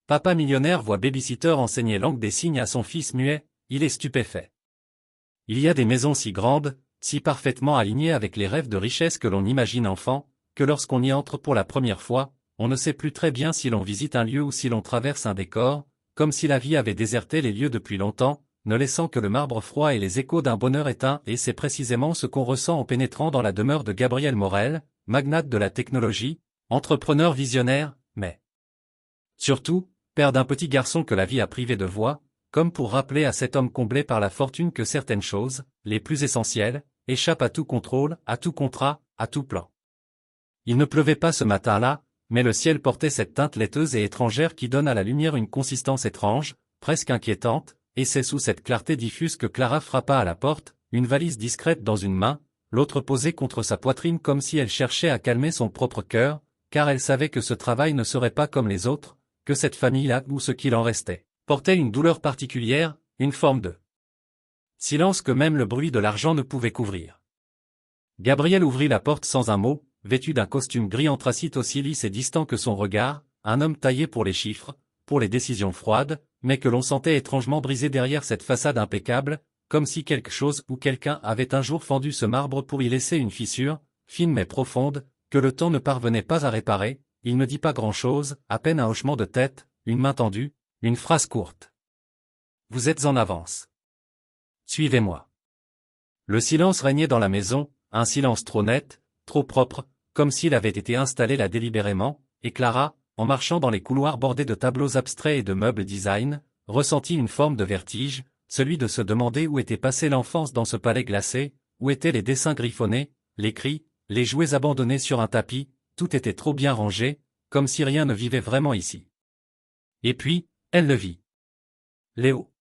Papa millionnaire voit babysitter enseigner langue des signes à son fils muet, il est stupéfait. Il y a des maisons si grandes, si parfaitement alignées avec les rêves de richesse que l'on imagine enfant, que lorsqu'on y entre pour la première fois, on ne sait plus très bien si l'on visite un lieu ou si l'on traverse un décor, comme si la vie avait déserté les lieux depuis longtemps, ne laissant que le marbre froid et les échos d'un bonheur éteint, et c'est précisément ce qu'on ressent en pénétrant dans la demeure de Gabriel Morel, magnate de la technologie, entrepreneur visionnaire, mais surtout, père d'un petit garçon que la vie a privé de voix, comme pour rappeler à cet homme comblé par la fortune que certaines choses, les plus essentielles, échappent à tout contrôle, à tout contrat, à tout plan. Il ne pleuvait pas ce matin-là, mais le ciel portait cette teinte laiteuse et étrangère qui donne à la lumière une consistance étrange, presque inquiétante, et c'est sous cette clarté diffuse que Clara frappa à la porte, une valise discrète dans une main, l'autre posée contre sa poitrine comme si elle cherchait à calmer son propre cœur, car elle savait que ce travail ne serait pas comme les autres, que cette famille-là, ou ce qu'il en restait, portait une douleur particulière, une forme de silence que même le bruit de l'argent ne pouvait couvrir. Gabriel ouvrit la porte sans un mot, vêtu d'un costume gris anthracite aussi lisse et distant que son regard, un homme taillé pour les chiffres, pour les décisions froides, mais que l'on sentait étrangement brisé derrière cette façade impeccable, comme si quelque chose ou quelqu'un avait un jour fendu ce marbre pour y laisser une fissure, fine mais profonde, que le temps ne parvenait pas à réparer. Il ne dit pas grand-chose, à peine un hochement de tête, une main tendue, une phrase courte. Vous êtes en avance. Suivez-moi. Le silence régnait dans la maison, un silence trop net, trop propre, comme s'il avait été installé là délibérément, et Clara, en marchant dans les couloirs bordés de tableaux abstraits et de meubles design, ressentit une forme de vertige, celui de se demander où était passée l'enfance dans ce palais glacé, où étaient les dessins griffonnés, les cris, les jouets abandonnés sur un tapis, tout était trop bien rangé, comme si rien ne vivait vraiment ici. Et puis, elle le vit. Léo.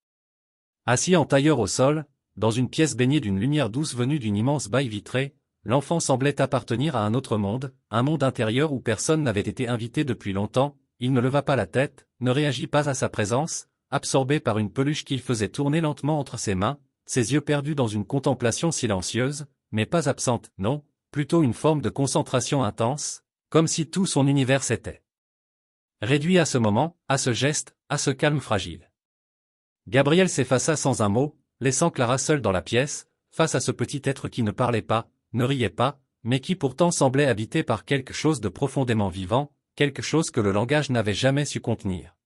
Assis en tailleur au sol, dans une pièce baignée d'une lumière douce venue d'une immense baille vitrée, l'enfant semblait appartenir à un autre monde, un monde intérieur où personne n'avait été invité depuis longtemps. Il ne leva pas la tête, ne réagit pas à sa présence, absorbé par une peluche qu'il faisait tourner lentement entre ses mains, ses yeux perdus dans une contemplation silencieuse, mais pas absente, non, plutôt une forme de concentration intense, comme si tout son univers s'était réduit à ce moment, à ce geste, à ce calme fragile. Gabriel s'effaça sans un mot, laissant Clara seule dans la pièce, face à ce petit être qui ne parlait pas, ne riait pas, mais qui pourtant semblait habité par quelque chose de profondément vivant, quelque chose que le langage n'avait jamais su contenir.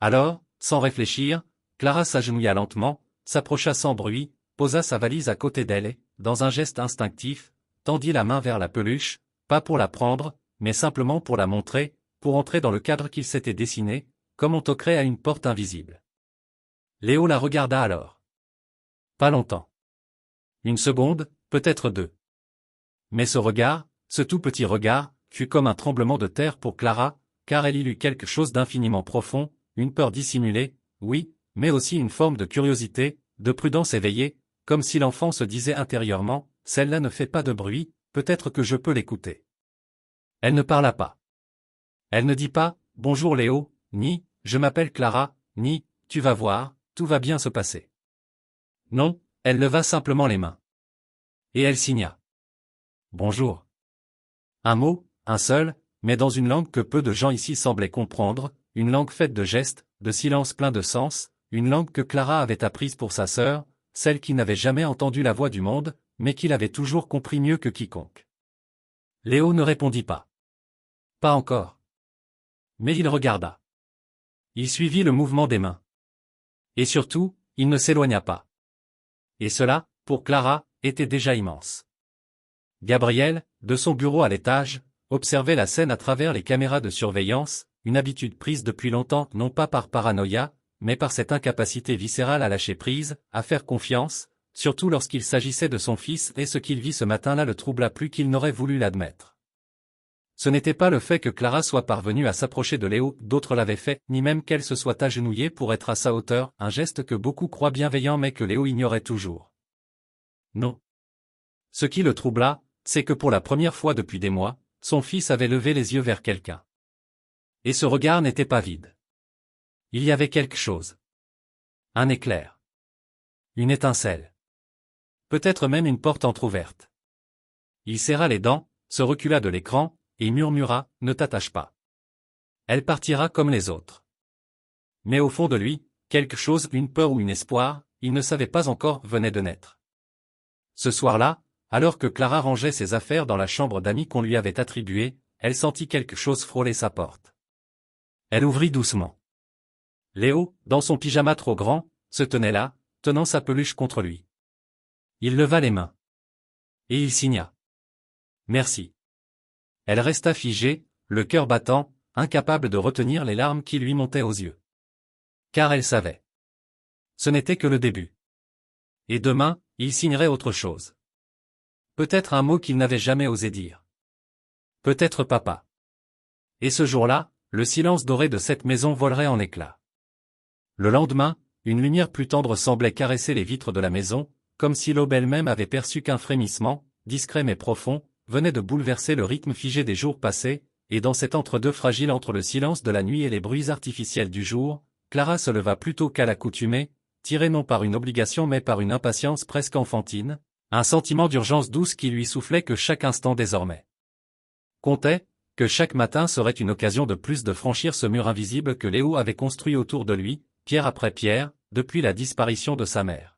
Alors, sans réfléchir, Clara s'agenouilla lentement, s'approcha sans bruit, posa sa valise à côté d'elle et, dans un geste instinctif, tendit la main vers la peluche, pas pour la prendre, mais simplement pour la montrer, pour entrer dans le cadre qu'il s'était dessiné, comme on toquerait à une porte invisible. Léo la regarda alors. Pas longtemps. Une seconde, peut-être deux. Mais ce regard, ce tout petit regard, fut comme un tremblement de terre pour Clara, car elle y lut quelque chose d'infiniment profond, une peur dissimulée, oui, mais aussi une forme de curiosité, de prudence éveillée, comme si l'enfant se disait intérieurement, celle-là ne fait pas de bruit, peut-être que je peux l'écouter. Elle ne parla pas. Elle ne dit pas, bonjour Léo, ni, je m'appelle Clara, ni, tu vas voir, tout va bien se passer. Non, elle leva simplement les mains. Et elle signa. Bonjour. Un mot, un seul, mais dans une langue que peu de gens ici semblaient comprendre, une langue faite de gestes, de silences pleins de sens, une langue que Clara avait apprise pour sa sœur, celle qui n'avait jamais entendu la voix du monde, mais qui l'avait toujours compris mieux que quiconque. Léo ne répondit pas. Pas encore. Mais il regarda. Il suivit le mouvement des mains. Et surtout, il ne s'éloigna pas. Et cela, pour Clara, était déjà immense. Gabriel, de son bureau à l'étage, observait la scène à travers les caméras de surveillance, une habitude prise depuis longtemps non pas par paranoïa, mais par cette incapacité viscérale à lâcher prise, à faire confiance, surtout lorsqu'il s'agissait de son fils, et ce qu'il vit ce matin-là le troubla plus qu'il n'aurait voulu l'admettre. Ce n'était pas le fait que Clara soit parvenue à s'approcher de Léo, d'autres l'avaient fait, ni même qu'elle se soit agenouillée pour être à sa hauteur, un geste que beaucoup croient bienveillant mais que Léo ignorait toujours. Non. Ce qui le troubla, c'est que pour la première fois depuis des mois, son fils avait levé les yeux vers quelqu'un. Et ce regard n'était pas vide. Il y avait quelque chose. Un éclair. Une étincelle. Peut-être même une porte entr'ouverte. Il serra les dents, se recula de l'écran, et murmura, ne t'attache pas. Elle partira comme les autres. Mais au fond de lui, quelque chose, une peur ou un espoir, il ne savait pas encore, venait de naître. Ce soir-là, alors que Clara rangeait ses affaires dans la chambre d'amis qu'on lui avait attribuée, elle sentit quelque chose frôler sa porte. Elle ouvrit doucement. Léo, dans son pyjama trop grand, se tenait là, tenant sa peluche contre lui. Il leva les mains. Et il signa. Merci. Elle resta figée, le cœur battant, incapable de retenir les larmes qui lui montaient aux yeux. Car elle savait. Ce n'était que le début. Et demain, il signerait autre chose. Peut-être un mot qu'il n'avait jamais osé dire. Peut-être papa. Et ce jour-là, le silence doré de cette maison volerait en éclats. Le lendemain, une lumière plus tendre semblait caresser les vitres de la maison, comme si l'aube elle-même avait perçu qu'un frémissement, discret mais profond, venait de bouleverser le rythme figé des jours passés, et dans cet entre-deux fragile entre le silence de la nuit et les bruits artificiels du jour, Clara se leva plus tôt qu'à l'accoutumée, tirée non par une obligation mais par une impatience presque enfantine, un sentiment d'urgence douce qui lui soufflait que chaque instant désormais comptait, que chaque matin serait une occasion de plus de franchir ce mur invisible que Léo avait construit autour de lui, pierre après pierre, depuis la disparition de sa mère.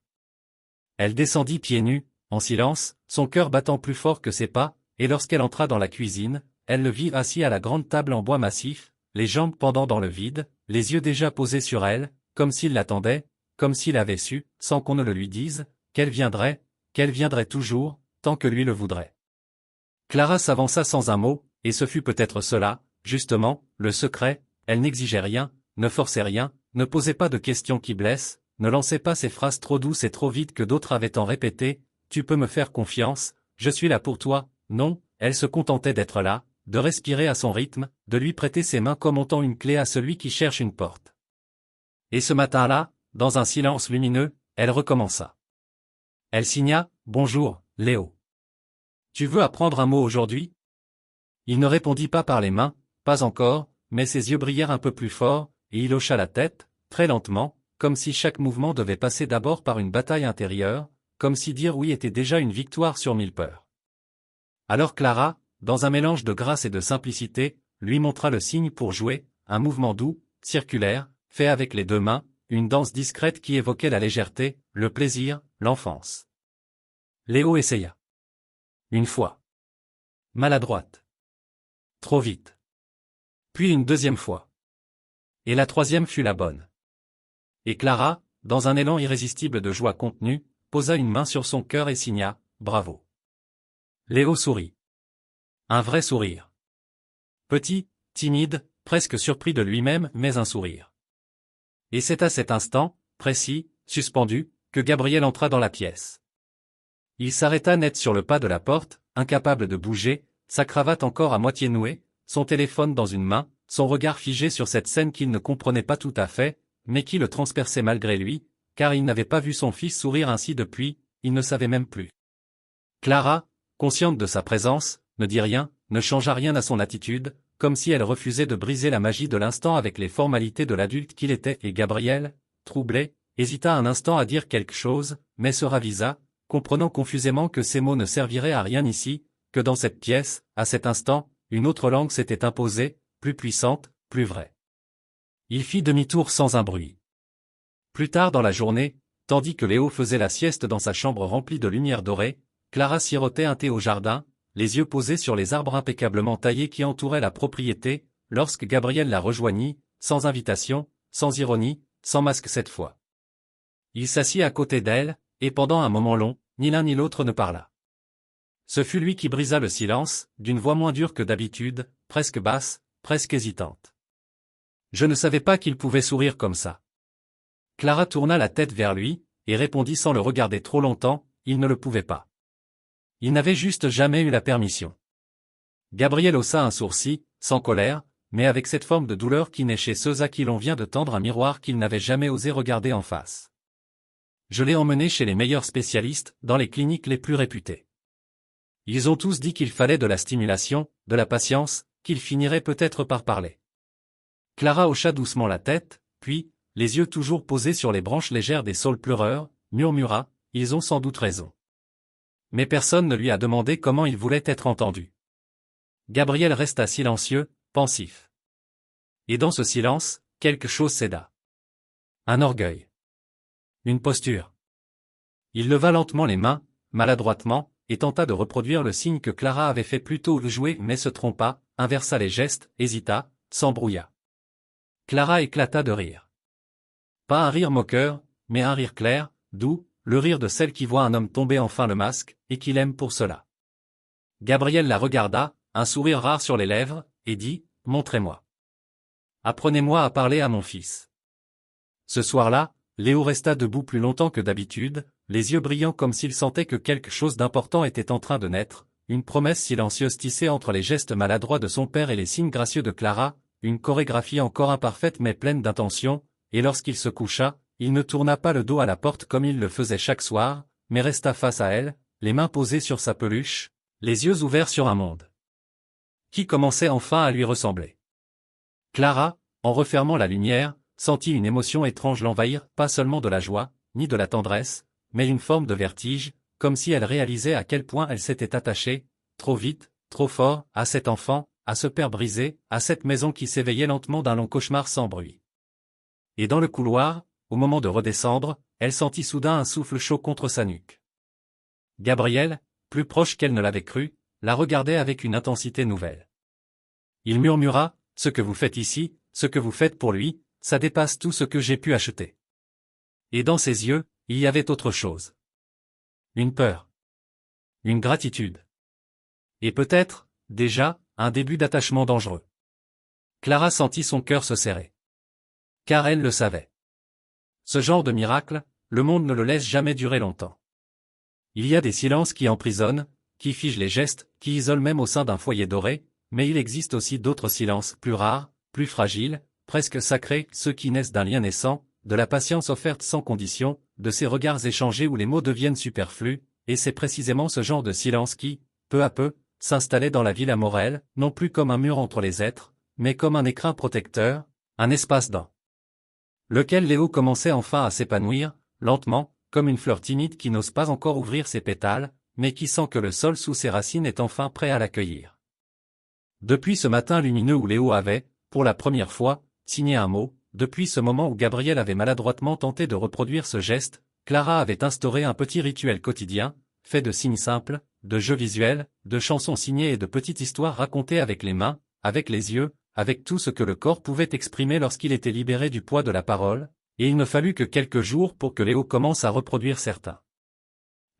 Elle descendit pieds nus, en silence, son cœur battant plus fort que ses pas, et lorsqu'elle entra dans la cuisine, elle le vit assis à la grande table en bois massif, les jambes pendant dans le vide, les yeux déjà posés sur elle, comme s'il l'attendait, comme s'il avait su, sans qu'on ne le lui dise, qu'elle viendrait toujours, tant que lui le voudrait. Clara s'avança sans un mot, et ce fut peut-être cela, justement, le secret, elle n'exigeait rien, ne forçait rien, ne posait pas de questions qui blessent, ne lançait pas ces phrases trop douces et trop vides que d'autres avaient tant répétées, tu peux me faire confiance, je suis là pour toi, non, elle se contentait d'être là, de respirer à son rythme, de lui prêter ses mains comme on tend une clé à celui qui cherche une porte. Et ce matin-là, dans un silence lumineux, elle recommença. Elle signa, bonjour, Léo. Tu veux apprendre un mot aujourd'hui? Il ne répondit pas par les mains, pas encore, mais ses yeux brillèrent un peu plus fort, et il hocha la tête, très lentement, comme si chaque mouvement devait passer d'abord par une bataille intérieure, comme si dire oui était déjà une victoire sur 1000 peurs. Alors Clara, dans un mélange de grâce et de simplicité, lui montra le signe pour jouer, un mouvement doux, circulaire, fait avec les deux mains, une danse discrète qui évoquait la légèreté, le plaisir, l'enfance. Léo essaya. Une fois. Maladroite. Trop vite. Puis une deuxième fois. Et la troisième fut la bonne. Et Clara, dans un élan irrésistible de joie contenue, posa une main sur son cœur et signa, bravo. Léo sourit. Un vrai sourire. Petit, timide, presque surpris de lui-même, mais un sourire. Et c'est à cet instant, précis, suspendu, que Gabriel entra dans la pièce. Il s'arrêta net sur le pas de la porte, incapable de bouger, sa cravate encore à moitié nouée, son téléphone dans une main, son regard figé sur cette scène qu'il ne comprenait pas tout à fait, mais qui le transperçait malgré lui, car il n'avait pas vu son fils sourire ainsi depuis, il ne savait même plus. Clara, consciente de sa présence, ne dit rien, ne changea rien à son attitude, comme si elle refusait de briser la magie de l'instant avec les formalités de l'adulte qu'il était, et Gabriel, troublé, hésita un instant à dire quelque chose, mais se ravisa, comprenant confusément que ces mots ne serviraient à rien ici, que dans cette pièce, à cet instant, une autre langue s'était imposée, plus puissante, plus vraie. Il fit demi-tour sans un bruit. Plus tard dans la journée, tandis que Léo faisait la sieste dans sa chambre remplie de lumière dorée, Clara sirotait un thé au jardin, les yeux posés sur les arbres impeccablement taillés qui entouraient la propriété, lorsque Gabriel la rejoignit, sans invitation, sans ironie, sans masque cette fois. Il s'assit à côté d'elle, et pendant un moment long, ni l'un ni l'autre ne parla. Ce fut lui qui brisa le silence, d'une voix moins dure que d'habitude, presque basse, presque hésitante. Je ne savais pas qu'il pouvait sourire comme ça. Clara tourna la tête vers lui, et répondit sans le regarder trop longtemps, il ne le pouvait pas. Il n'avait juste jamais eu la permission. Gabriel haussa un sourcil, sans colère, mais avec cette forme de douleur qui naît chez ceux à qui l'on vient de tendre un miroir qu'ils n'avaient jamais osé regarder en face. Je l'ai emmené chez les meilleurs spécialistes, dans les cliniques les plus réputées. Ils ont tous dit qu'il fallait de la stimulation, de la patience, qu'il finirait peut-être par parler. Clara hocha doucement la tête, puis, les yeux toujours posés sur les branches légères des saules pleureurs, murmura, ils ont sans doute raison. Mais personne ne lui a demandé comment il voulait être entendu. Gabriel resta silencieux, pensif. Et dans ce silence, quelque chose céda. Un orgueil. Une posture. Il leva lentement les mains, maladroitement, et tenta de reproduire le signe que Clara avait fait plus tôt jouer mais se trompa, inversa les gestes, hésita, s'embrouilla. Clara éclata de rire. Pas un rire moqueur, mais un rire clair, doux, le rire de celle qui voit un homme tomber enfin le masque, et qui l'aime pour cela. Gabriel la regarda, un sourire rare sur les lèvres, et dit, « Montrez-moi. Apprenez-moi à parler à mon fils. » Ce soir-là, Léo resta debout plus longtemps que d'habitude, les yeux brillants comme s'il sentait que quelque chose d'important était en train de naître, une promesse silencieuse tissée entre les gestes maladroits de son père et les signes gracieux de Clara, une chorégraphie encore imparfaite mais pleine d'intention, et lorsqu'il se coucha, il ne tourna pas le dos à la porte comme il le faisait chaque soir, mais resta face à elle, les mains posées sur sa peluche, les yeux ouverts sur un monde qui commençait enfin à lui ressembler. Clara, en refermant la lumière, sentit une émotion étrange l'envahir, pas seulement de la joie, ni de la tendresse, mais une forme de vertige, comme si elle réalisait à quel point elle s'était attachée, trop vite, trop fort, à cet enfant, à ce père brisé, à cette maison qui s'éveillait lentement d'un long cauchemar sans bruit. Et dans le couloir, au moment de redescendre, elle sentit soudain un souffle chaud contre sa nuque. Gabriel, plus proche qu'elle ne l'avait cru, la regardait avec une intensité nouvelle. Il murmura, « Ce que vous faites ici, ce que vous faites pour lui, ça dépasse tout ce que j'ai pu acheter. » Et dans ses yeux, il y avait autre chose. Une peur. Une gratitude. Et peut-être, déjà, un début d'attachement dangereux. Clara sentit son cœur se serrer. Car elle le savait. Ce genre de miracle, le monde ne le laisse jamais durer longtemps. Il y a des silences qui emprisonnent, qui figent les gestes, qui isolent même au sein d'un foyer doré, mais il existe aussi d'autres silences plus rares, plus fragiles, presque sacrés, ceux qui naissent d'un lien naissant, de la patience offerte sans condition, de ces regards échangés où les mots deviennent superflus, et c'est précisément ce genre de silence qui, peu à peu, s'installait dans la vie Morel, non plus comme un mur entre les êtres, mais comme un écrin protecteur, un espace dans lequel Léo commençait enfin à s'épanouir, lentement, comme une fleur timide qui n'ose pas encore ouvrir ses pétales, mais qui sent que le sol sous ses racines est enfin prêt à l'accueillir. Depuis ce matin lumineux où Léo avait, pour la première fois, signé un mot, depuis ce moment où Gabriel avait maladroitement tenté de reproduire ce geste, Clara avait instauré un petit rituel quotidien, fait de signes simples, de jeux visuels, de chansons signées et de petites histoires racontées avec les mains, avec les yeux, avec tout ce que le corps pouvait exprimer lorsqu'il était libéré du poids de la parole, et il ne fallut que quelques jours pour que Léo commence à reproduire certains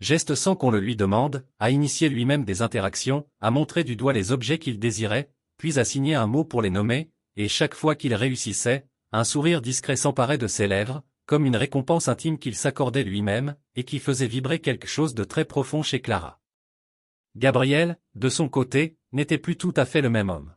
gestes sans qu'on le lui demande, à initier lui-même des interactions, à montrer du doigt les objets qu'il désirait, puis à signer un mot pour les nommer, et chaque fois qu'il réussissait, un sourire discret s'emparait de ses lèvres, comme une récompense intime qu'il s'accordait lui-même, et qui faisait vibrer quelque chose de très profond chez Clara. Gabriel, de son côté, n'était plus tout à fait le même homme.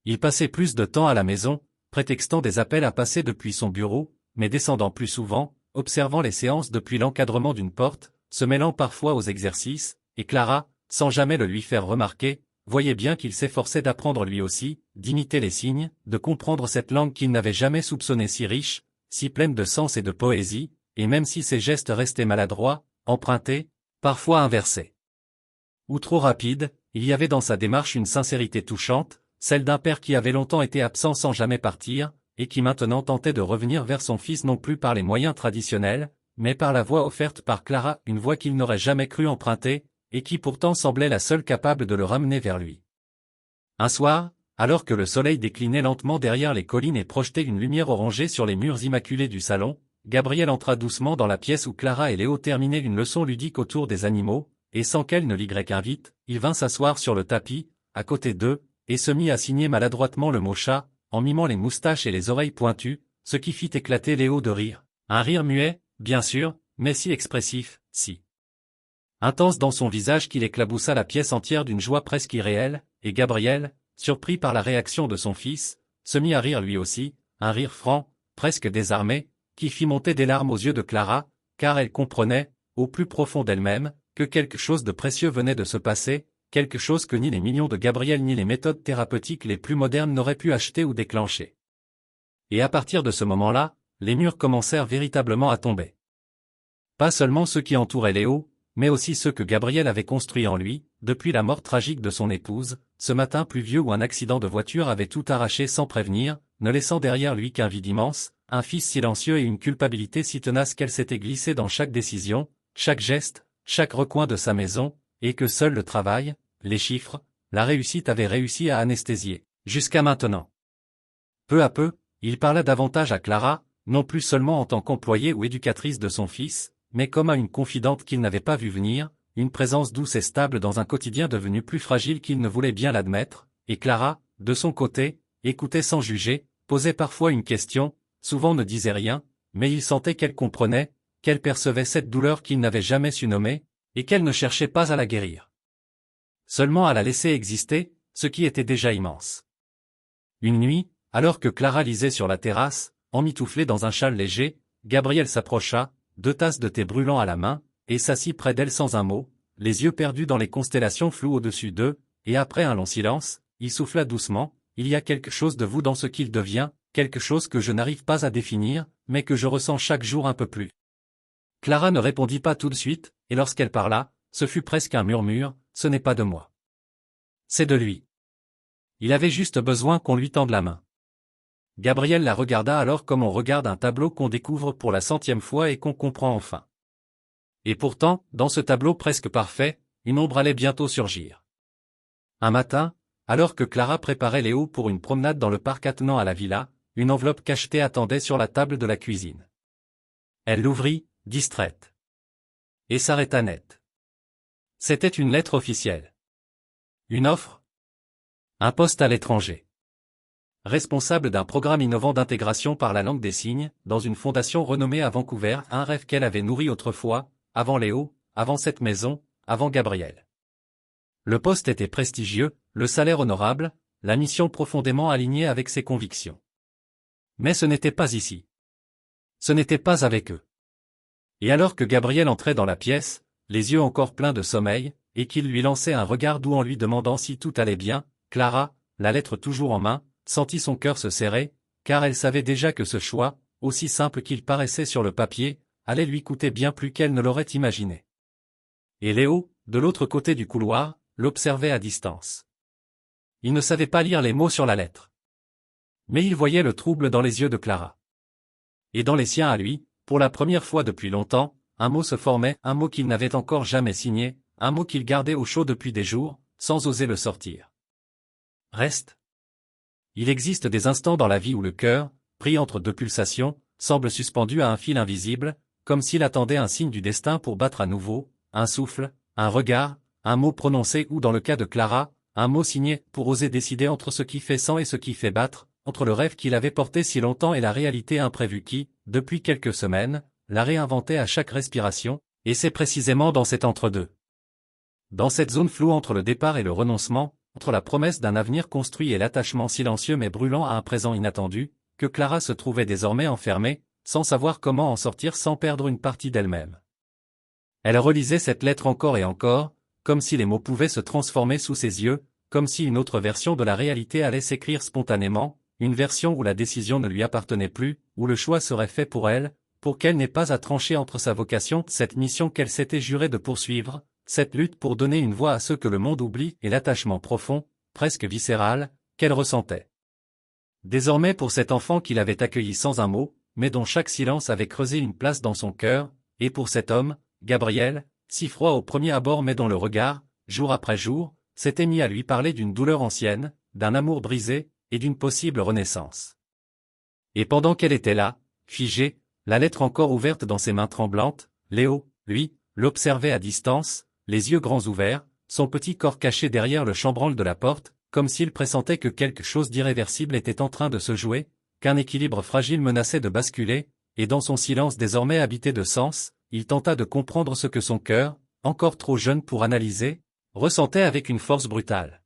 Il passait plus de temps à la maison, prétextant des appels à passer depuis son bureau, mais descendant plus souvent, observant les séances depuis l'encadrement d'une porte, se mêlant parfois aux exercices, et Clara, sans jamais le lui faire remarquer, voyait bien qu'il s'efforçait d'apprendre lui aussi, d'imiter les signes, de comprendre cette langue qu'il n'avait jamais soupçonnée si riche, si pleine de sens et de poésie, et même si ses gestes restaient maladroits, empruntés, parfois inversés ou trop rapides, il y avait dans sa démarche une sincérité touchante, celle d'un père qui avait longtemps été absent sans jamais partir, et qui maintenant tentait de revenir vers son fils non plus par les moyens traditionnels, mais par la voie offerte par Clara, une voie qu'il n'aurait jamais cru emprunter, et qui pourtant semblait la seule capable de le ramener vers lui. Un soir, alors que le soleil déclinait lentement derrière les collines et projetait une lumière orangée sur les murs immaculés du salon, Gabriel entra doucement dans la pièce où Clara et Léo terminaient une leçon ludique autour des animaux, et sans qu'elle ne l'y invite, il vint s'asseoir sur le tapis, à côté d'eux, et se mit à signer maladroitement le mot chat, en mimant les moustaches et les oreilles pointues, ce qui fit éclater Léo de rire. Un rire muet, bien sûr, mais si expressif, si intense dans son visage qu'il éclaboussa la pièce entière d'une joie presque irréelle, et Gabriel, surpris par la réaction de son fils, se mit à rire lui aussi, un rire franc, presque désarmé, qui fit monter des larmes aux yeux de Clara, car elle comprenait, au plus profond d'elle-même, que quelque chose de précieux venait de se passer, quelque chose que ni les millions de Gabriel ni les méthodes thérapeutiques les plus modernes n'auraient pu acheter ou déclencher. Et à partir de ce moment-là, les murs commencèrent véritablement à tomber. Pas seulement ceux qui entouraient Léo, mais aussi ceux que Gabriel avait construits en lui, depuis la mort tragique de son épouse, ce matin pluvieux où un accident de voiture avait tout arraché sans prévenir, ne laissant derrière lui qu'un vide immense, un fils silencieux et une culpabilité si tenace qu'elle s'était glissée dans chaque décision, chaque geste, chaque recoin de sa maison, et que seul le travail, les chiffres, la réussite avaient réussi à anesthésier, jusqu'à maintenant. Peu à peu, il parla davantage à Clara, non plus seulement en tant qu'employée ou éducatrice de son fils, mais comme à une confidente qu'il n'avait pas vue venir, une présence douce et stable dans un quotidien devenu plus fragile qu'il ne voulait bien l'admettre, et Clara, de son côté, écoutait sans juger, posait parfois une question, souvent ne disait rien, mais il sentait qu'elle comprenait, qu'elle percevait cette douleur qu'il n'avait jamais su nommer, et qu'elle ne cherchait pas à la guérir. Seulement à la laisser exister, ce qui était déjà immense. Une nuit, alors que Clara lisait sur la terrasse, emmitouflée dans un châle léger, Gabriel s'approcha, 2 tasses de thé brûlant à la main, et s'assit près d'elle sans un mot, les yeux perdus dans les constellations floues au-dessus d'eux, et après un long silence, il souffla doucement, « Il y a quelque chose de vous dans ce qu'il devient, quelque chose que je n'arrive pas à définir, mais que je ressens chaque jour un peu plus. » Clara ne répondit pas tout de suite, et lorsqu'elle parla, ce fut presque un murmure, « Ce n'est pas de moi. C'est de lui. Il avait juste besoin qu'on lui tende la main. » Gabriel la regarda alors comme on regarde un tableau qu'on découvre pour la 100e fois et qu'on comprend enfin. Et pourtant, dans ce tableau presque parfait, une ombre allait bientôt surgir. Un matin, alors que Clara préparait Léo pour une promenade dans le parc attenant à la villa, une enveloppe cachetée attendait sur la table de la cuisine. Elle l'ouvrit, distraite. Et s'arrêta net. C'était une lettre officielle. Une offre? Un poste à l'étranger. Responsable d'un programme innovant d'intégration par la langue des signes, dans une fondation renommée à Vancouver, un rêve qu'elle avait nourri autrefois, avant Léo, avant cette maison, avant Gabriel. Le poste était prestigieux, le salaire honorable, la mission profondément alignée avec ses convictions. Mais ce n'était pas ici. Ce n'était pas avec eux. Et alors que Gabriel entrait dans la pièce, les yeux encore pleins de sommeil, et qu'il lui lançait un regard doux en lui demandant si tout allait bien, Clara, la lettre toujours en main, sentit son cœur se serrer, car elle savait déjà que ce choix, aussi simple qu'il paraissait sur le papier, allait lui coûter bien plus qu'elle ne l'aurait imaginé. Et Léo, de l'autre côté du couloir, l'observait à distance. Il ne savait pas lire les mots sur la lettre. Mais il voyait le trouble dans les yeux de Clara. Et dans les siens à lui, pour la première fois depuis longtemps, un mot se formait, un mot qu'il n'avait encore jamais signé, un mot qu'il gardait au chaud depuis des jours, sans oser le sortir. Reste. Il existe des instants dans la vie où le cœur, pris entre 2 pulsations, semble suspendu à un fil invisible, comme s'il attendait un signe du destin pour battre à nouveau, un souffle, un regard, un mot prononcé ou dans le cas de Clara, un mot signé pour oser décider entre ce qui fait sang et ce qui fait battre, entre le rêve qu'il avait porté si longtemps et la réalité imprévue qui, depuis quelques semaines, la réinventait à chaque respiration, et c'est précisément dans cet entre-deux. Dans cette zone floue entre le départ et le renoncement, entre la promesse d'un avenir construit et l'attachement silencieux mais brûlant à un présent inattendu, que Clara se trouvait désormais enfermée, sans savoir comment en sortir sans perdre une partie d'elle-même. Elle relisait cette lettre encore et encore, comme si les mots pouvaient se transformer sous ses yeux, comme si une autre version de la réalité allait s'écrire spontanément, une version où la décision ne lui appartenait plus, où le choix serait fait pour elle, pour qu'elle n'ait pas à trancher entre sa vocation, cette mission qu'elle s'était jurée de poursuivre, cette lutte pour donner une voix à ceux que le monde oublie et l'attachement profond, presque viscéral, qu'elle ressentait. Désormais pour cet enfant qu'il avait accueilli sans un mot, mais dont chaque silence avait creusé une place dans son cœur, et pour cet homme, Gabriel, si froid au premier abord mais dont le regard, jour après jour, s'était mis à lui parler d'une douleur ancienne, d'un amour brisé, et d'une possible renaissance. Et pendant qu'elle était là, figée, la lettre encore ouverte dans ses mains tremblantes, Léo, lui, l'observait à distance, les yeux grands ouverts, son petit corps caché derrière le chambranle de la porte, comme s'il pressentait que quelque chose d'irréversible était en train de se jouer, qu'un équilibre fragile menaçait de basculer, et dans son silence désormais habité de sens, il tenta de comprendre ce que son cœur, encore trop jeune pour analyser, ressentait avec une force brutale.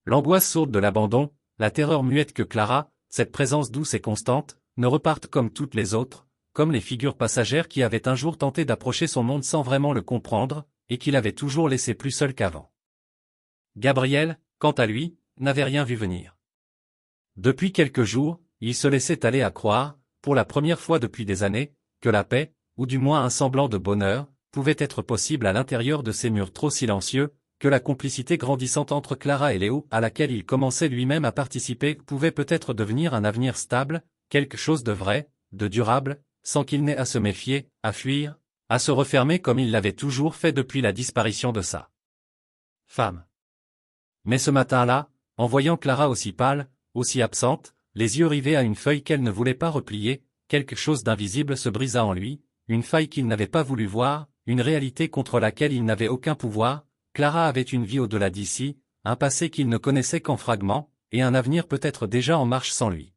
L'angoisse sourde de l'abandon, la terreur muette que Clara, cette présence douce et constante, ne repartent comme toutes les autres, comme les figures passagères qui avaient un jour tenté d'approcher son monde sans vraiment le comprendre, et qui l'avaient toujours laissé plus seul qu'avant. Gabriel, quant à lui, n'avait rien vu venir. Depuis quelques jours, il se laissait aller à croire, pour la première fois depuis des années, que la paix, ou du moins un semblant de bonheur, pouvait être possible à l'intérieur de ces murs trop silencieux, que la complicité grandissante entre Clara et Léo, à laquelle il commençait lui-même à participer, pouvait peut-être devenir un avenir stable, quelque chose de vrai, de durable, sans qu'il n'ait à se méfier, à fuir, à se refermer comme il l'avait toujours fait depuis la disparition de sa femme. Mais ce matin-là, en voyant Clara aussi pâle, aussi absente, les yeux rivés à une feuille qu'elle ne voulait pas replier, quelque chose d'invisible se brisa en lui, une faille qu'il n'avait pas voulu voir, une réalité contre laquelle il n'avait aucun pouvoir. Clara avait une vie au-delà d'ici, un passé qu'il ne connaissait qu'en fragments, et un avenir peut-être déjà en marche sans lui.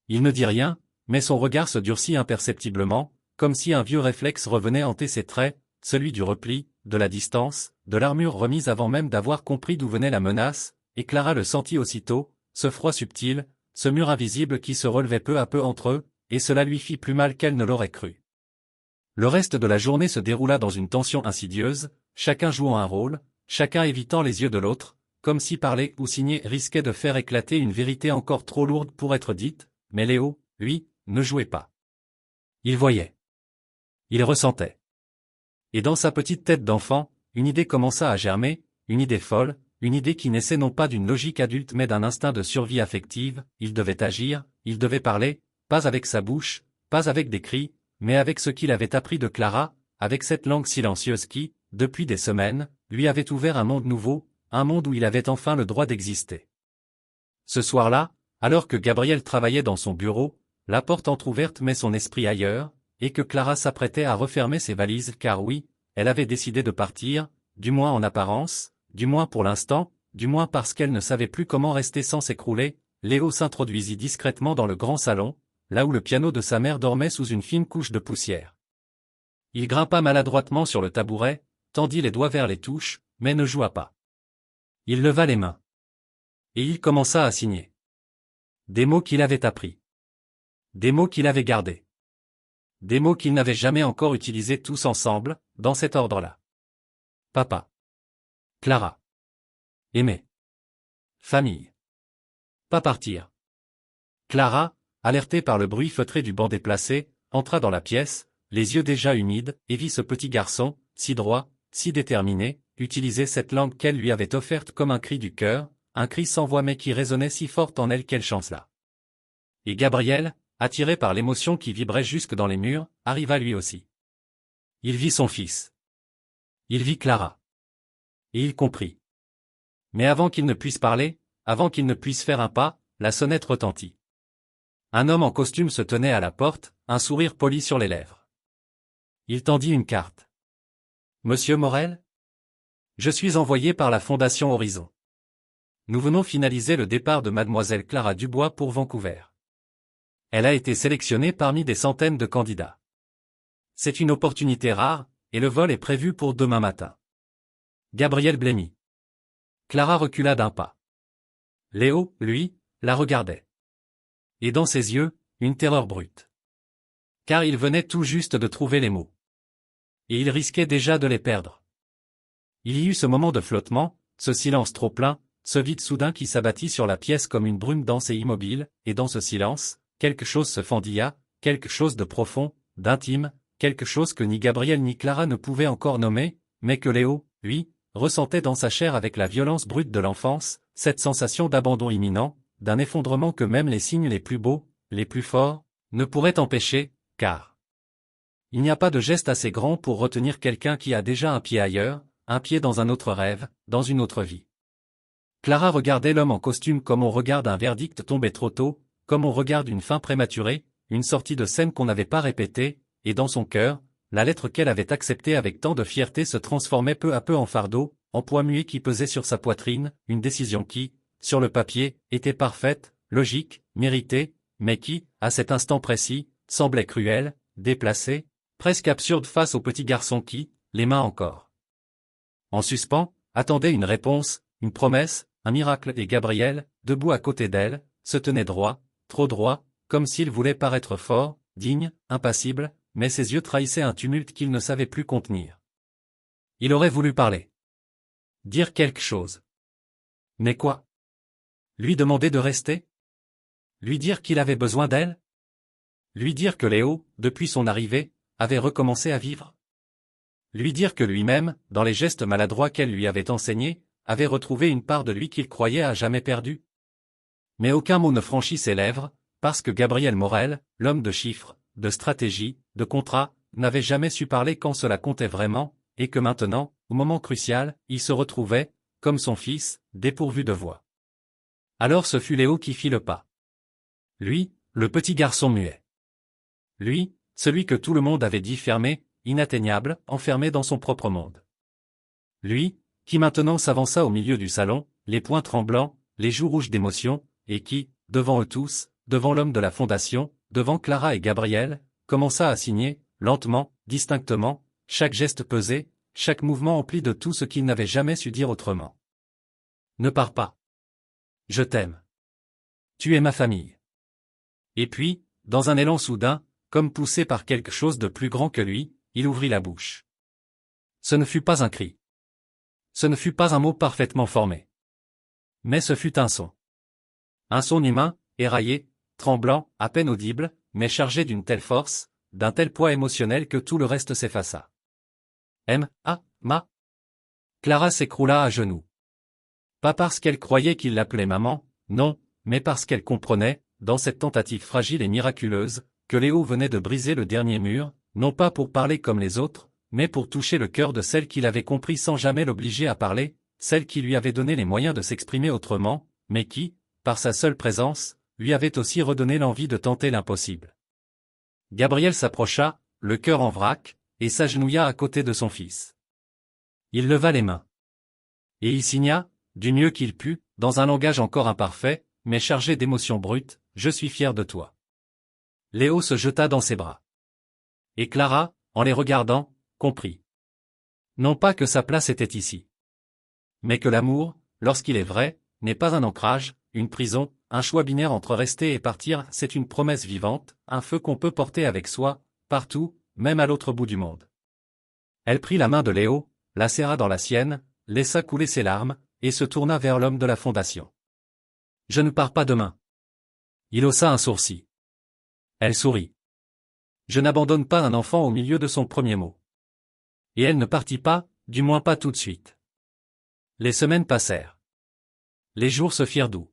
Il ne dit rien, mais son regard se durcit imperceptiblement, comme si un vieux réflexe revenait hanter ses traits, celui du repli, de la distance, de l'armure remise avant même d'avoir compris d'où venait la menace, et Clara le sentit aussitôt, ce froid subtil, ce mur invisible qui se relevait peu à peu entre eux, et cela lui fit plus mal qu'elle ne l'aurait cru. Le reste de la journée se déroula dans une tension insidieuse, chacun jouant un rôle, chacun évitant les yeux de l'autre, comme si parler ou signer risquait de faire éclater une vérité encore trop lourde pour être dite, mais Léo, lui, ne jouait pas. Il voyait. Il ressentait. Et dans sa petite tête d'enfant, une idée commença à germer, une idée folle, une idée qui naissait non pas d'une logique adulte mais d'un instinct de survie affective. Il devait agir, il devait parler, pas avec sa bouche, pas avec des cris, mais avec ce qu'il avait appris de Clara, avec cette langue silencieuse qui, depuis des semaines, lui avait ouvert un monde nouveau, un monde où il avait enfin le droit d'exister. Ce soir-là, alors que Gabriel travaillait dans son bureau, la porte entr'ouverte met son esprit ailleurs, et que Clara s'apprêtait à refermer ses valises car oui, elle avait décidé de partir, du moins en apparence, du moins pour l'instant, du moins parce qu'elle ne savait plus comment rester sans s'écrouler. Léo s'introduisit discrètement dans le grand salon, là où le piano de sa mère dormait sous une fine couche de poussière. Il grimpa maladroitement sur le tabouret, tendit les doigts vers les touches, mais ne joua pas. Il leva les mains. Et il commença à signer. Des mots qu'il avait appris. Des mots qu'il avait gardés. Des mots qu'ils n'avaient jamais encore utilisés tous ensemble, dans cet ordre-là. Papa. Clara. Aimer. Famille. Pas partir. Clara, alertée par le bruit feutré du banc déplacé, entra dans la pièce, les yeux déjà humides, et vit ce petit garçon, si droit, si déterminé, utiliser cette langue qu'elle lui avait offerte comme un cri du cœur, un cri sans voix mais qui résonnait si fort en elle qu'elle chancela. Et Gabriel, attiré par l'émotion qui vibrait jusque dans les murs, arriva lui aussi. Il vit son fils. Il vit Clara. Et il comprit. Mais avant qu'il ne puisse parler, avant qu'il ne puisse faire un pas, la sonnette retentit. Un homme en costume se tenait à la porte, un sourire poli sur les lèvres. Il tendit une carte. Monsieur Morel ? Je suis envoyé par la Fondation Horizon. Nous venons finaliser le départ de mademoiselle Clara Dubois pour Vancouver. Elle a été sélectionnée parmi des centaines de candidats. C'est une opportunité rare, et le vol est prévu pour demain matin. Gabriel blêmit. Clara recula d'un pas. Léo, lui, la regardait. Et dans ses yeux, une terreur brute. Car il venait tout juste de trouver les mots. Et il risquait déjà de les perdre. Il y eut ce moment de flottement, ce silence trop plein, ce vide soudain qui s'abattit sur la pièce comme une brume dense et immobile, et dans ce silence, quelque chose se fendilla, quelque chose de profond, d'intime, quelque chose que ni Gabriel ni Clara ne pouvaient encore nommer, mais que Léo, lui, ressentait dans sa chair avec la violence brute de l'enfance, cette sensation d'abandon imminent, d'un effondrement que même les signes les plus beaux, les plus forts, ne pourraient empêcher, car il n'y a pas de geste assez grand pour retenir quelqu'un qui a déjà un pied ailleurs, un pied dans un autre rêve, dans une autre vie. Clara regardait l'homme en costume comme on regarde un verdict tombé trop tôt, comme on regarde une fin prématurée, une sortie de scène qu'on n'avait pas répétée, et dans son cœur, la lettre qu'elle avait acceptée avec tant de fierté se transformait peu à peu en fardeau, en poids muet qui pesait sur sa poitrine, une décision qui, sur le papier, était parfaite, logique, méritée, mais qui, à cet instant précis, semblait cruelle, déplacée, presque absurde face au petit garçon qui, les mains encore en suspens, attendait une réponse, une promesse, un miracle et Gabriel, debout à côté d'elle, se tenait droit, trop droit, comme s'il voulait paraître fort, digne, impassible, mais ses yeux trahissaient un tumulte qu'il ne savait plus contenir. Il aurait voulu parler. Dire quelque chose. Mais quoi? Lui demander de rester? Lui dire qu'il avait besoin d'elle? Lui dire que Léo, depuis son arrivée, avait recommencé à vivre? Lui dire que lui-même, dans les gestes maladroits qu'elle lui avait enseignés, avait retrouvé une part de lui qu'il croyait à jamais perdue. Mais aucun mot ne franchit ses lèvres, parce que Gabriel Morel, l'homme de chiffres, de stratégie, de contrat, n'avait jamais su parler quand cela comptait vraiment, et que maintenant, au moment crucial, il se retrouvait, comme son fils, dépourvu de voix. Alors ce fut Léo qui fit le pas. Lui, le petit garçon muet. Lui, celui que tout le monde avait dit fermé, inatteignable, enfermé dans son propre monde. Lui, qui maintenant s'avança au milieu du salon, les poings tremblants, les joues rouges d'émotion, et qui, devant eux tous, devant l'homme de la fondation, devant Clara et Gabriel, commença à signer, lentement, distinctement, chaque geste pesé, chaque mouvement empli de tout ce qu'il n'avait jamais su dire autrement. Ne pars pas. Je t'aime. Tu es ma famille. Et puis, dans un élan soudain, comme poussé par quelque chose de plus grand que lui, il ouvrit la bouche. Ce ne fut pas un cri. Ce ne fut pas un mot parfaitement formé. Mais ce fut un son. Un son humain, éraillé, tremblant, à peine audible, mais chargé d'une telle force, d'un tel poids émotionnel que tout le reste s'effaça. Ma. Clara s'écroula à genoux. Pas parce qu'elle croyait qu'il l'appelait maman, non, mais parce qu'elle comprenait, dans cette tentative fragile et miraculeuse, que Léo venait de briser le dernier mur, non pas pour parler comme les autres, mais pour toucher le cœur de celle qu'il avait compris sans jamais l'obliger à parler, celle qui lui avait donné les moyens de s'exprimer autrement, mais qui, par sa seule présence, lui avait aussi redonné l'envie de tenter l'impossible. Gabriel s'approcha, le cœur en vrac, et s'agenouilla à côté de son fils. Il leva les mains. Et il signa, du mieux qu'il put, dans un langage encore imparfait, mais chargé d'émotions brutes, « Je suis fier de toi ». Léo se jeta dans ses bras. Et Clara, en les regardant, comprit. Non pas que sa place était ici. Mais que l'amour, lorsqu'il est vrai, n'est pas un ancrage, une prison, un choix binaire entre rester et partir, c'est une promesse vivante, un feu qu'on peut porter avec soi, partout, même à l'autre bout du monde. Elle prit la main de Léo, la serra dans la sienne, laissa couler ses larmes, et se tourna vers l'homme de la fondation. Je ne pars pas demain. Il haussa un sourcil. Elle sourit. Je n'abandonne pas un enfant au milieu de son premier mot. Et elle ne partit pas, du moins pas tout de suite. Les semaines passèrent. Les jours se firent doux.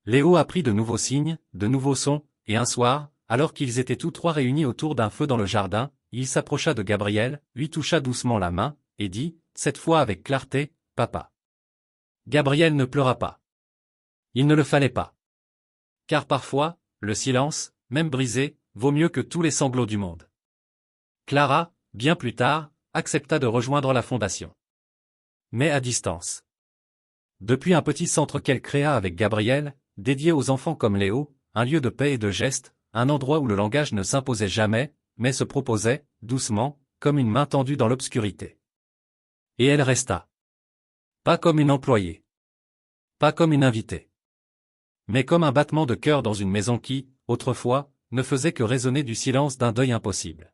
Léo apprit de nouveaux signes, de nouveaux sons, et un soir, alors qu'ils étaient tous trois réunis autour d'un feu dans le jardin, il s'approcha de Gabriel, lui toucha doucement la main, et dit, cette fois avec clarté, « Papa ». Gabriel ne pleura pas. Il ne le fallait pas. Car parfois, le silence, même brisé, vaut mieux que tous les sanglots du monde. Clara, bien plus tard, accepta de rejoindre la fondation. Mais à distance. Depuis un petit centre qu'elle créa avec Gabriel, dédié aux enfants comme Léo, un lieu de paix et de gestes, un endroit où le langage ne s'imposait jamais, mais se proposait, doucement, comme une main tendue dans l'obscurité. Et elle resta. Pas comme une employée. Pas comme une invitée. Mais comme un battement de cœur dans une maison qui, autrefois, ne faisait que résonner du silence d'un deuil impossible.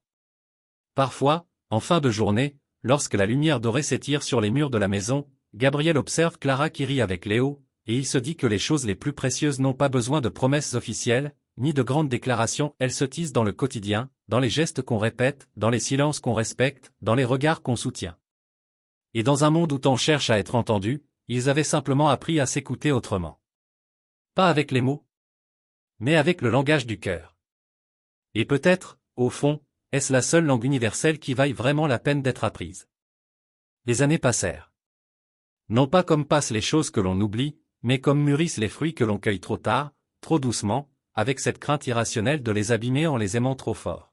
Parfois, en fin de journée, lorsque la lumière dorée s'étire sur les murs de la maison, Gabriel observe Clara qui rit avec Léo, et il se dit que les choses les plus précieuses n'ont pas besoin de promesses officielles, ni de grandes déclarations, elles se tissent dans le quotidien, dans les gestes qu'on répète, dans les silences qu'on respecte, dans les regards qu'on soutient. Et dans un monde où on cherche à être entendu, ils avaient simplement appris à s'écouter autrement. Pas avec les mots, mais avec le langage du cœur. Et peut-être, au fond, est-ce la seule langue universelle qui vaille vraiment la peine d'être apprise. Les années passèrent. Non pas comme passent les choses que l'on oublie, mais comme mûrissent les fruits que l'on cueille trop tard, trop doucement, avec cette crainte irrationnelle de les abîmer en les aimant trop fort.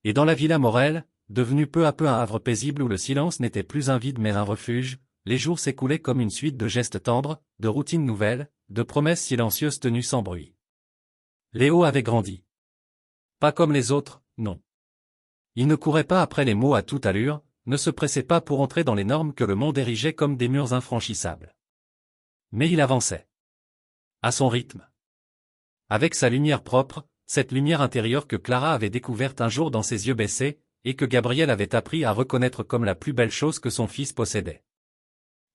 Et dans la villa Morel, devenue peu à peu un havre paisible où le silence n'était plus un vide mais un refuge, les jours s'écoulaient comme une suite de gestes tendres, de routines nouvelles, de promesses silencieuses tenues sans bruit. Léo avait grandi. Pas comme les autres, non. Il ne courait pas après les mots à toute allure, ne se pressait pas pour entrer dans les normes que le monde érigeait comme des murs infranchissables. Mais il avançait. À son rythme. Avec sa lumière propre, cette lumière intérieure que Clara avait découverte un jour dans ses yeux baissés, et que Gabriel avait appris à reconnaître comme la plus belle chose que son fils possédait.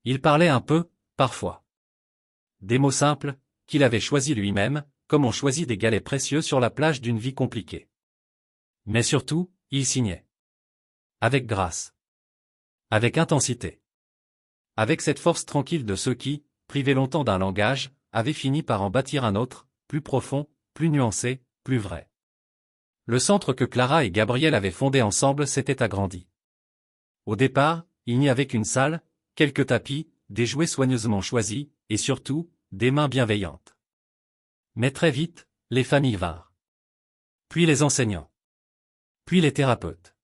Il parlait un peu, parfois. Des mots simples, qu'il avait choisis lui-même, comme on choisit des galets précieux sur la plage d'une vie compliquée. Mais surtout, il signait. Avec grâce. Avec intensité. Avec cette force tranquille de ceux qui, privés longtemps d'un langage, avaient fini par en bâtir un autre, plus profond, plus nuancé, plus vrai. Le centre que Clara et Gabriel avaient fondé ensemble s'était agrandi. Au départ, il n'y avait qu'une salle, quelques tapis, des jouets soigneusement choisis, et surtout, des mains bienveillantes. Mais très vite, les familles vinrent. Puis les enseignants. Puis les thérapeutes.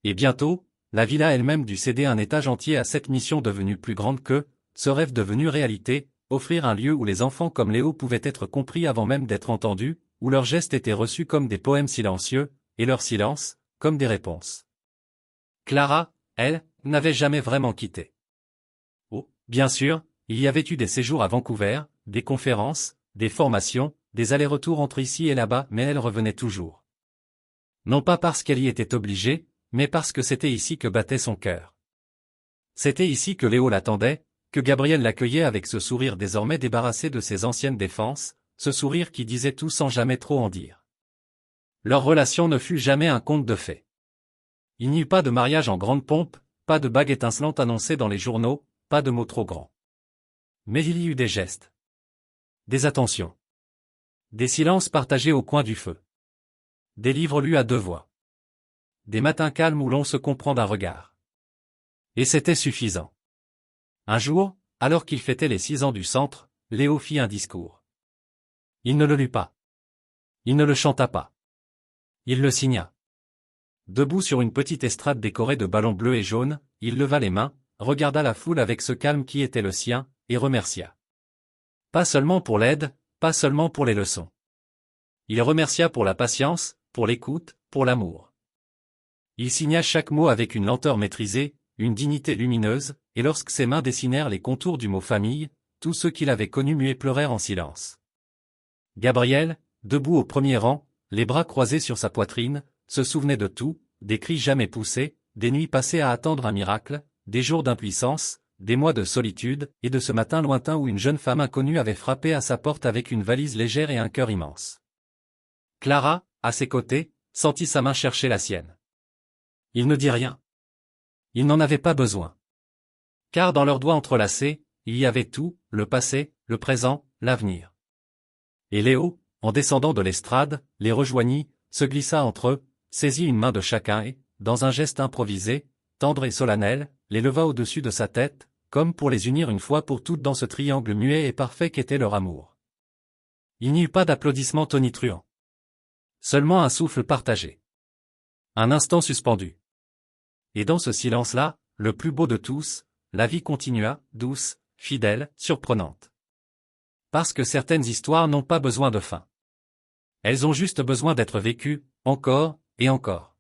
Et bientôt, la villa elle-même dut céder un étage entier à cette mission devenue plus grande que, ce rêve devenu réalité, offrir un lieu où les enfants comme Léo pouvaient être compris avant même d'être entendus, où leurs gestes étaient reçus comme des poèmes silencieux, et leur silence, comme des réponses. Clara, elle, n'avait jamais vraiment quitté. Oh, bien sûr, il y avait eu des séjours à Vancouver, des conférences, des formations, des allers-retours entre ici et là-bas, mais elle revenait toujours. Non pas parce qu'elle y était obligée, mais parce que c'était ici que battait son cœur. C'était ici que Léo l'attendait, que Gabriel l'accueillait avec ce sourire désormais débarrassé de ses anciennes défenses, ce sourire qui disait tout sans jamais trop en dire. Leur relation ne fut jamais un conte de fées. Il n'y eut pas de mariage en grande pompe, pas de bague étincelante annoncée dans les journaux, pas de mots trop grands. Mais il y eut des gestes. Des attentions. Des silences partagés au coin du feu. Des livres lus à deux voix. Des matins calmes où l'on se comprend d'un regard. Et c'était suffisant. Un jour, alors qu'il fêtait les 6 ans du centre, Léo fit un discours. Il ne le lut pas. Il ne le chanta pas. Il le signa. Debout sur une petite estrade décorée de ballons bleus et jaunes, il leva les mains, regarda la foule avec ce calme qui était le sien, et remercia. Pas seulement pour l'aide, pas seulement pour les leçons. Il remercia pour la patience, pour l'écoute, pour l'amour. Il signa chaque mot avec une lenteur maîtrisée, une dignité lumineuse, et lorsque ses mains dessinèrent les contours du mot famille, tous ceux qui l'avaient connu muet pleurèrent en silence. Gabriel, debout au premier rang, les bras croisés sur sa poitrine, se souvenait de tout, des cris jamais poussés, des nuits passées à attendre un miracle, des jours d'impuissance, des mois de solitude, et de ce matin lointain où une jeune femme inconnue avait frappé à sa porte avec une valise légère et un cœur immense. Clara, à ses côtés, sentit sa main chercher la sienne. Il ne dit rien. Il n'en avait pas besoin. Car dans leurs doigts entrelacés, il y avait tout, le passé, le présent, l'avenir. Et Léo, en descendant de l'estrade, les rejoignit, se glissa entre eux, saisit une main de chacun et, dans un geste improvisé, tendre et solennel, les leva au-dessus de sa tête, comme pour les unir une fois pour toutes dans ce triangle muet et parfait qu'était leur amour. Il n'y eut pas d'applaudissements tonitruants. Seulement un souffle partagé. Un instant suspendu. Et dans ce silence-là, le plus beau de tous, la vie continua, douce, fidèle, surprenante. Parce que certaines histoires n'ont pas besoin de fin. Elles ont juste besoin d'être vécues, encore, et encore.